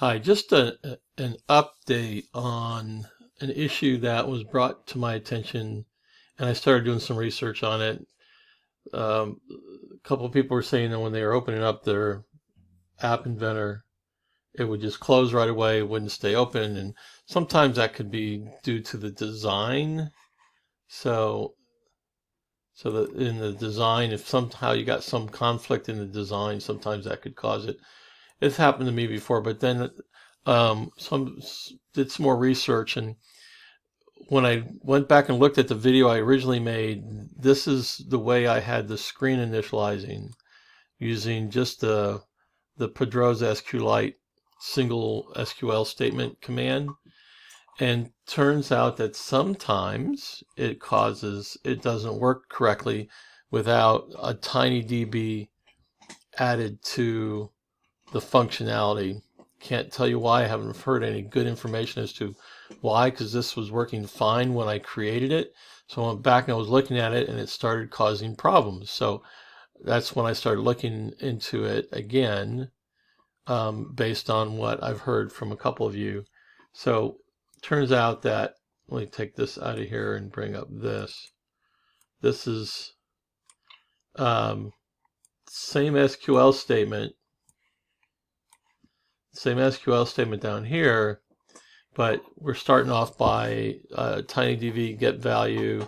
Hi, just an update on an issue that was brought to my attention, and I started doing some research on it. A couple of people were saying that when they were opening up their App Inventor, it would just close right away, it wouldn't stay open, and sometimes that could be due to the design. So, so that in the design, if somehow you got some conflict in the design, sometimes that could cause it. It's happened to me before, but then did some more research, and when I went back and looked at the video I originally made, this is the way I had the screen initializing using just the Pedroza SQLite single SQL statement command. And turns out that sometimes it doesn't work correctly without a TinyDB added to the functionality. Can't tell you why. I haven't heard any good information as to why, because this was working fine when I created it. So I went back and I was looking at it and it started causing problems. So that's when I started looking into it again, based on what I've heard from a couple of you. So it turns out that, let me take this out of here and bring up this. This is same SQL statement down here, but we're starting off by TinyDB get value.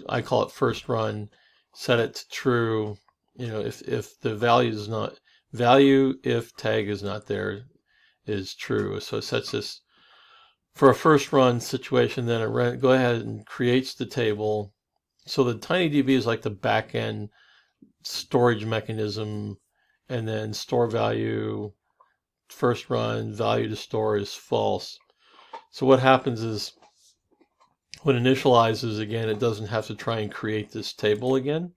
I call it first run. Set it to true. You know, if the value is not value, if tag is not there, is true. So it sets this for a first run situation. Then it go ahead and creates the table. So the TinyDB is like the back end storage mechanism, and then store value. First run value to store is false. So what happens is when it initializes again, it doesn't have to try and create this table again.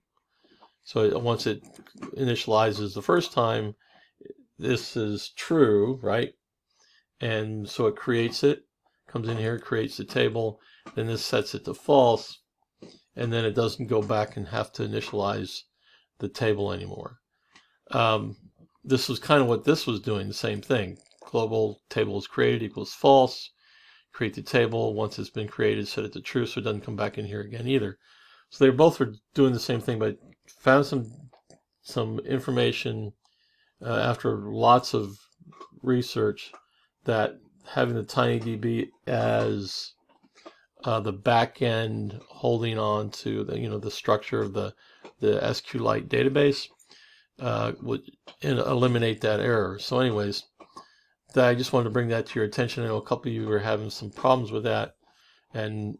So once it initializes the first time, this is true, right? And so it creates it, comes in here, creates the table, then this sets it to false, and then it doesn't go back and have to initialize the table anymore. This was kind of what this was doing, the same thing. Global table is created equals false. Create the table. Once it's been created, set it to true, so it doesn't come back in here again either. So they both were doing the same thing, but found some information after lots of research that having the TinyDB as the back end holding on to the structure of the SQLite database would eliminate that error. So anyways, I just wanted to bring that to your attention. I know a couple of you were having some problems with that, and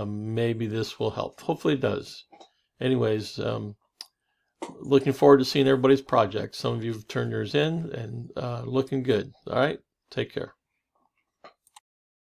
maybe this will help. Hopefully it does. Anyways, looking forward to seeing everybody's project. Some of you have turned yours in and looking good. All right, take care.